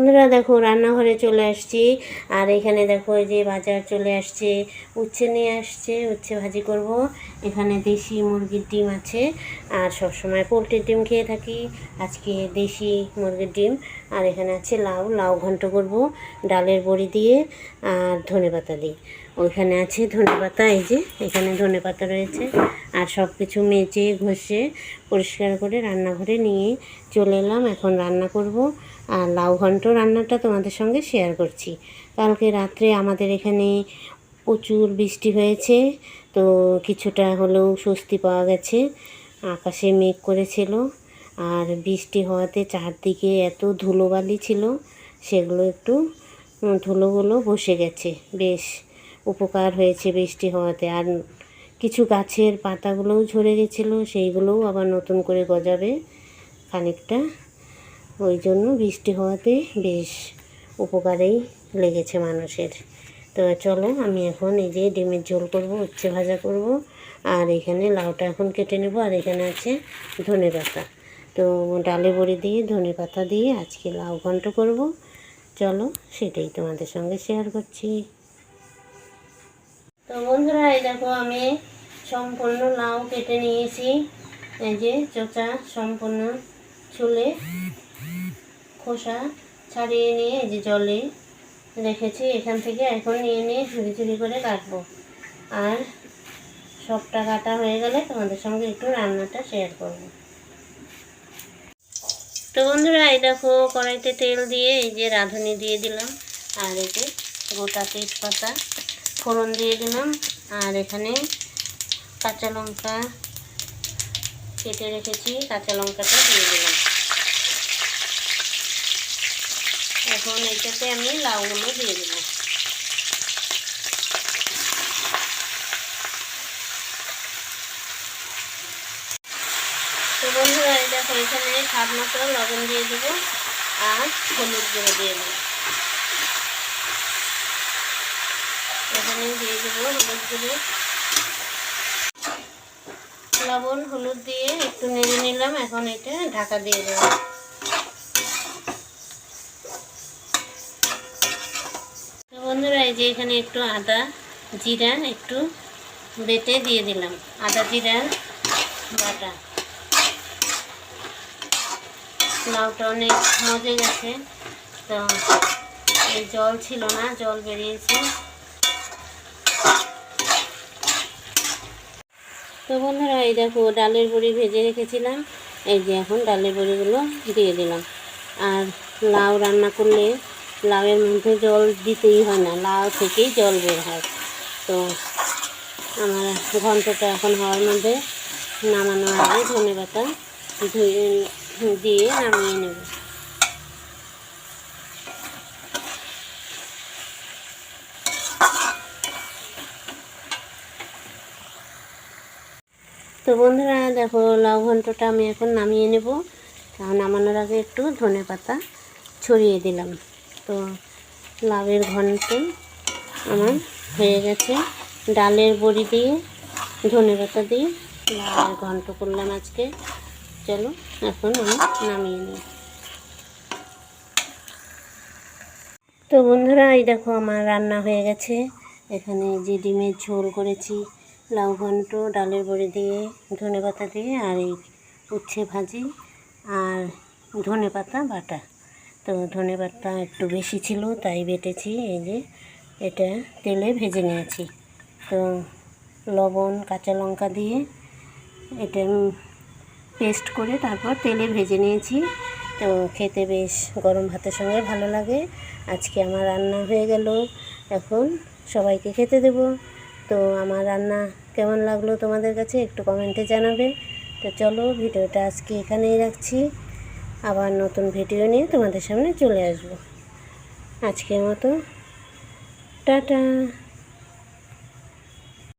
বন্ধুরা দেখো রান্নাঘরে চলে আসছি। আর এখানে দেখো এই যে বাজার চলে আসছে, উচ্ছে নিয়ে আসছে, উচ্ছে ভাজি করব। এখানে দেশি মুরগির ডিম আছে, আর সবসময় পোলট্রির ডিম খেয়ে থাকি, আজকে দেশি মুরগির ডিম। আর এখানে আছে লাউ, লাউ ঘন্ট করব ডালের বড়ি দিয়ে আর ধনেপাতা দিয়ে। ওইখানে আছে ধনেপাতা, এই যে এখানে ধনেপাতা রয়েছে। আর সব কিছু মেজে ঘষে পরিষ্কার করে রান্নাঘরে নিয়ে চলে এলাম। এখন রান্না করব। আর লাউ ঘন্ট রান্নাটা তোমাদের সঙ্গে শেয়ার করছি। কালকে রাত্রে আমাদের এখানে প্রচুর বৃষ্টি হয়েছে, তো কিছুটা হলেও স্বস্তি পাওয়া গেছে। আকাশে মেঘ করেছিল, আর বৃষ্টি হওয়াতে চারদিকে এত ধুলোবালি ছিল, সেগুলো একটু ধুলোগুলো বসে গেছে। বেশ উপকার হয়েছে বৃষ্টি হওয়াতে। আর কিছু গাছের পাতাগুলোও ঝরে গেছিলো, সেইগুলোও আবার নতুন করে গজাবে খানিকটা। ওই জন্য বৃষ্টি হওয়াতে বেশ উপকারেই লেগেছে মানুষের। তো চলো, আমি এখন এই যে ডিমের ঝোল করব, উচ্ছে ভাজা করব। আর এখানে লাউটা এখন কেটে নেব। আর এখানে আছে ধনেপাতা। তো ডালে বড়ি দিয়ে ধনেপাতা দিয়ে আজকে লাউ ঘন্ট করব। চলো, সেটাই তোমাদের সঙ্গে শেয়ার করছি। তো বন্ধুরা, এই দেখো আমি সম্পূর্ণ লাউ কেটে নিয়েছি। এই যে চোচা সম্পূর্ণ ছুলে খোসা ছাড়িয়ে নিয়ে এই যে জলে রেখেছি। এখান থেকে এখন নিয়ে নিয়ে ঝুড়ি ঝুড়ি করে কাটবো। আর সবটা কাটা হয়ে গেলে তোমাদের সঙ্গে একটু রান্নাটা শেয়ার করব। তো বন্ধুরা, এই দেখো কড়াইতে তেল দিয়ে এই যে রাঁধুনি দিয়ে দিলাম। আর এই যে গোটা তেজপাতা ফোড়ন দিয়ে দিলাম। আর এখানে কাঁচা লঙ্কা কেটে রেখেছি, কাঁচা লঙ্কাটা দিয়ে দিলাম। এখন এটাতে আমি লাউগুলো দিয়ে দেব। তো বন্ধুরা, এই দেখো এখানে স্বাদ মতো লবণ দিয়ে দেবো আর হলুদ গুঁড়ো দিয়ে দেবো। এখানে দিয়ে দেবো হলুদ গুঁড়ো, লবণ হলুদ দিয়ে একটু নেড়ে নিলাম। এখন এটা ঢাকা দিয়ে দেবো। তো বন্ধুরা, এই যে এখানে একটু আদা জিরা একটু বেটে দিয়ে দিলাম, আদা জিরা বাটা। লাউটা অনেক মজে গেছে, তো এই জল ছিল না, জল বেরিয়েছে। তো বন্ধুরা, এই দেখো ডালের বড়ি ভেজে রেখেছিলাম, এই যে এখন ডালের বড়িগুলো দিয়ে দিলাম। আর লাউ রান্না করলে লাউয়ের মধ্যে জল দিতেই হয় না, লাউ থেকেই জল বের হয়। তো আমার ঘন্টটা এখন হওয়ার মধ্যে নামানোর আগে ধনেপাতা দিয়ে নামিয়ে নেব। তো বন্ধুরা দেখো, লাউ ঘন্টটা আমি এখন নামিয়ে নেব। নামানোর আগে একটু ধনেপাতা ছড়িয়ে দিলাম। তো লাউয়ের ঘন্ট আমার হয়ে গেছে। ডালের বড়ি দিয়ে ধনেপাতা দিয়ে লাউয়ের ঘন্ট করলাম আজকে। চলো, এখন আমি নামিয়ে নিই। তো বন্ধুরা, এই দেখো আমার রান্না হয়ে গেছে। এখানে যে ডিমের ঝোল করেছি, লাউ ঘন্ট ডালের বড়ি দিয়ে ধনেপাতা দিয়ে, আর এই উচ্ছে ভাজি আর ধনেপাতা বাটা। তো ধনেপাতা একটু বেশি ছিল তাই বেটেছি। এই যে এটা তেলে ভেজে নিয়েছি। তো লবণ কাঁচা লঙ্কা দিয়ে এটা পেস্ট করে তারপর তেলে ভেজে নিয়েছি। তো খেতে বেশ গরম ভাতের সঙ্গে ভালো লাগে। আজকে আমার রান্না হয়ে গেল, এখন সবাইকে খেতে দেব। তো আমার রান্না কেমন লাগলো তোমাদের কাছে একটু কমেন্টে জানাবে। তো চলো, ভিডিওটা আজকে এখানেই রাখছি। আবার নতুন ভিডিও নিয়ে তোমাদের সামনে চলে আসবো। আজকের মতো টাটা।